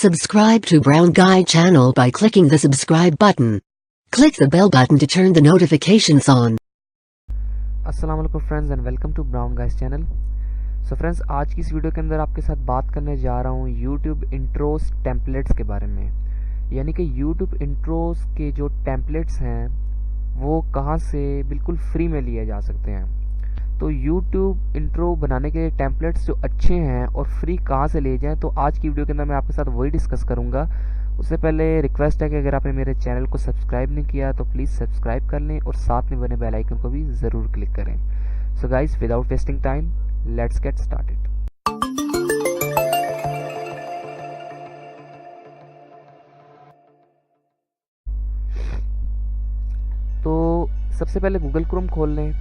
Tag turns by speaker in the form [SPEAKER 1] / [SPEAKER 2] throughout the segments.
[SPEAKER 1] Subscribe to Brown Guy channel by clicking the subscribe button. Click the bell button to turn the notifications on.
[SPEAKER 2] अस्सलाम वालेकुम friends and welcome to Brown Guys channel. So friends, आज की इस video के अंदर आपके साथ बात करने जा रहा हूँ यूट्यूब इंट्रोस टेम्पलेट्स के बारे में। यानी कि यूट्यूब इंट्रोस के जो टेम्पलेट्स हैं वो कहाँ से बिल्कुल फ्री में लिए जा सकते हैं। तो यूट्यूब इंट्रो बनाने के टेम्पलेट्स जो अच्छे हैं और फ्री कहाँ से लिए जाएँ, तो आज की वीडियो के अंदर मैं आपके साथ वही डिस्कस करूँगा। उससे पहले रिक्वेस्ट है कि अगर आपने मेरे चैनल को सब्सक्राइब नहीं किया तो प्लीज़ सब्सक्राइब कर लें और साथ में बने बेल आइकन को भी ज़रूर क्लिक करें। So guys, without wasting time, let's get started. तो सबसे पहले गूगल क्रोम खोल लें।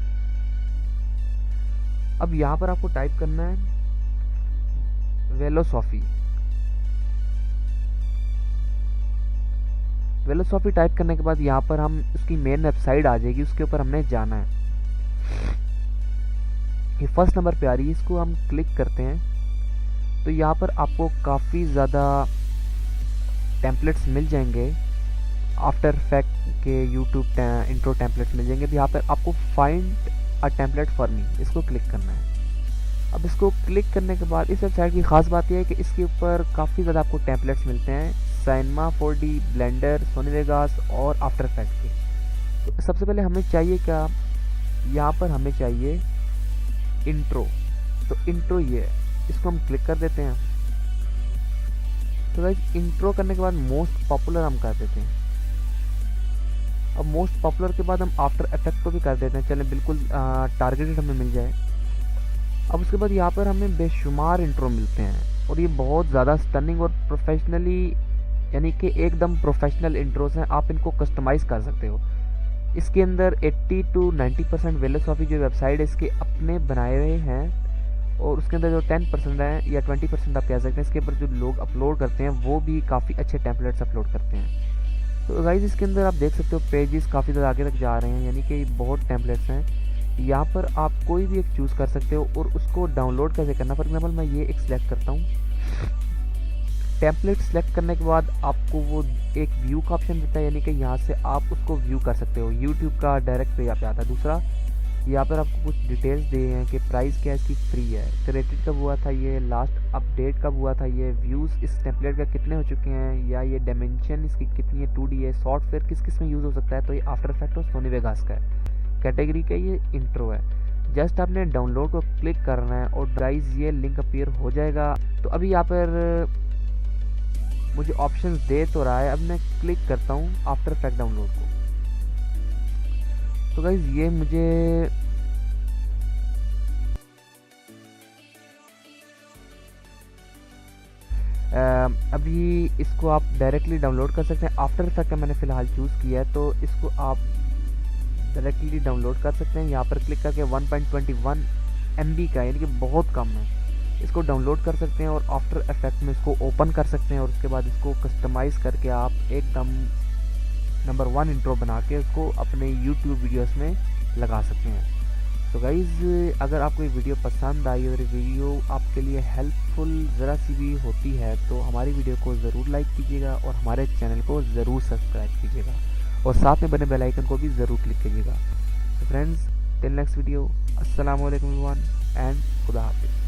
[SPEAKER 2] अब यहाँ पर आपको टाइप करना है वेलोसॉफी। वेलोसॉफी टाइप करने के बाद यहाँ पर हम उसकी मेन वेबसाइट आ जाएगी, उसके ऊपर हमने जाना है। ये फर्स्ट नंबर पे आ रही है, इसको हम क्लिक करते हैं तो यहाँ पर आपको काफ़ी ज़्यादा टेम्पलेट्स मिल जाएंगे। आफ्टर इफेक्ट के यूट्यूब इंट्रो टेम्पलेट्स मिल जाएंगे। यहाँ पर आपको find a template for me, इसको क्लिक करना है। अब इसको क्लिक करने के बाद इस वेबसाइट की खास बात यह है कि इसके ऊपर काफ़ी ज़्यादा आपको टेम्पलेट्स मिलते हैं साइनमा 4D, ब्लेंडर, सोनी वेगास और आफ्टर इफेक्ट के। तो सबसे पहले हमें चाहिए क्या, यहाँ पर हमें चाहिए इंट्रो। तो इंट्रो ये है, इसको हम क्लिक कर देते हैं। तो गाइस, इंट्रो करने के बाद मोस्ट पॉपुलर हम कर देते हैं। अब मोस्ट पॉपुलर के बाद हम आफ्टर इफेक्ट को भी कर देते हैं, चलें बिल्कुल टारगेटेड हमें मिल जाए। अब उसके बाद यहाँ पर हमें बेशुमार इंट्रो मिलते हैं और ये बहुत ज़्यादा स्टनिंग और प्रोफेशनली, यानी कि एकदम प्रोफेशनल इंट्रोस हैं। आप इनको कस्टमाइज़ कर सकते हो। इसके अंदर 80 to 90% वेलोसॉफी जो वेबसाइट है इसके अपने बनाए हुए हैं और उसके अंदर जो 10% है या 20% आप कह सकते हैं, इसके ऊपर जो लोग अपलोड करते हैं वो भी काफ़ी अच्छे टेम्पलेट्स अपलोड करते हैं। तो गाइस, इसके अंदर आप देख सकते हो पेजेस काफ़ी ज़्यादा आगे तक जा रहे हैं, यानी कि बहुत टेम्पलेट्स हैं। यहाँ पर आप कोई भी एक चूज़ कर सकते हो और उसको डाउनलोड कैसे करना। फॉर एग्जाम्पल मैं ये एक सिलेक्ट करता हूँ। टेम्पलेट सेलेक्ट करने के बाद आपको वो एक व्यू का ऑप्शन देता है, यानी कि यहाँ से आप उसको व्यू कर सकते हो। यूट्यूब का डायरेक्ट पे यहाँ पे आता है। दूसरा, यहाँ पर आपको कुछ डिटेल्स दिए हैं कि प्राइस क्या है, इसकी फ्री है, क्रेडिट कब हुआ था, ये लास्ट अपडेट कब हुआ था, ये व्यूज़ इस टेम्पलेट का कितने हो चुके हैं, या ये डायमेंशन इसकी कितनी है, 2D है, सॉफ्टवेयर किस किस में यूज़ हो सकता है। तो ये आफ्टर इफेक्ट और सोनी वेगास का है, कैटेगरी का ये इंट्रो है। जस्ट आपने डाउनलोड को क्लिक करना है और गाइस ये लिंक अपीयर हो जाएगा। तो अभी यहाँ पर मुझे ऑप्शंस दे तो रहा है, अब मैं क्लिक करता हूँ आफ्टर इफेक्ट डाउनलोड को। तो गाइस, ये मुझे अभी इसको आप डायरेक्टली डाउनलोड कर सकते हैं। आफ्टर इफेक्ट का मैंने फ़िलहाल चूज़ किया है तो इसको आप डायरेक्टली डाउनलोड कर सकते हैं। यहाँ पर क्लिक करके 1.21 MB का, यानी कि बहुत कम है, इसको डाउनलोड कर सकते हैं और आफ्टर इफेक्ट में इसको ओपन कर सकते हैं और उसके बाद इसको कस्टमाइज़ करके आप एकदम नंबर 1 इंट्रो बना के उसको अपने यूट्यूब वीडियोस में लगा सकते हैं। तो गाइज़, अगर आपको ये वीडियो पसंद आई और ये वीडियो आपके लिए हेल्पफुल ज़रा सी भी होती है तो हमारी वीडियो को ज़रूर लाइक कीजिएगा और हमारे चैनल को ज़रूर सब्सक्राइब कीजिएगा और साथ में बने बेल आइकन को भी ज़रूर क्लिक कीजिएगा। तो फ्रेंड्स, टिल नेक्स्ट वीडियो, अस्सलाम वालेकुम एवरीवन एंड खुदा हाफिज़।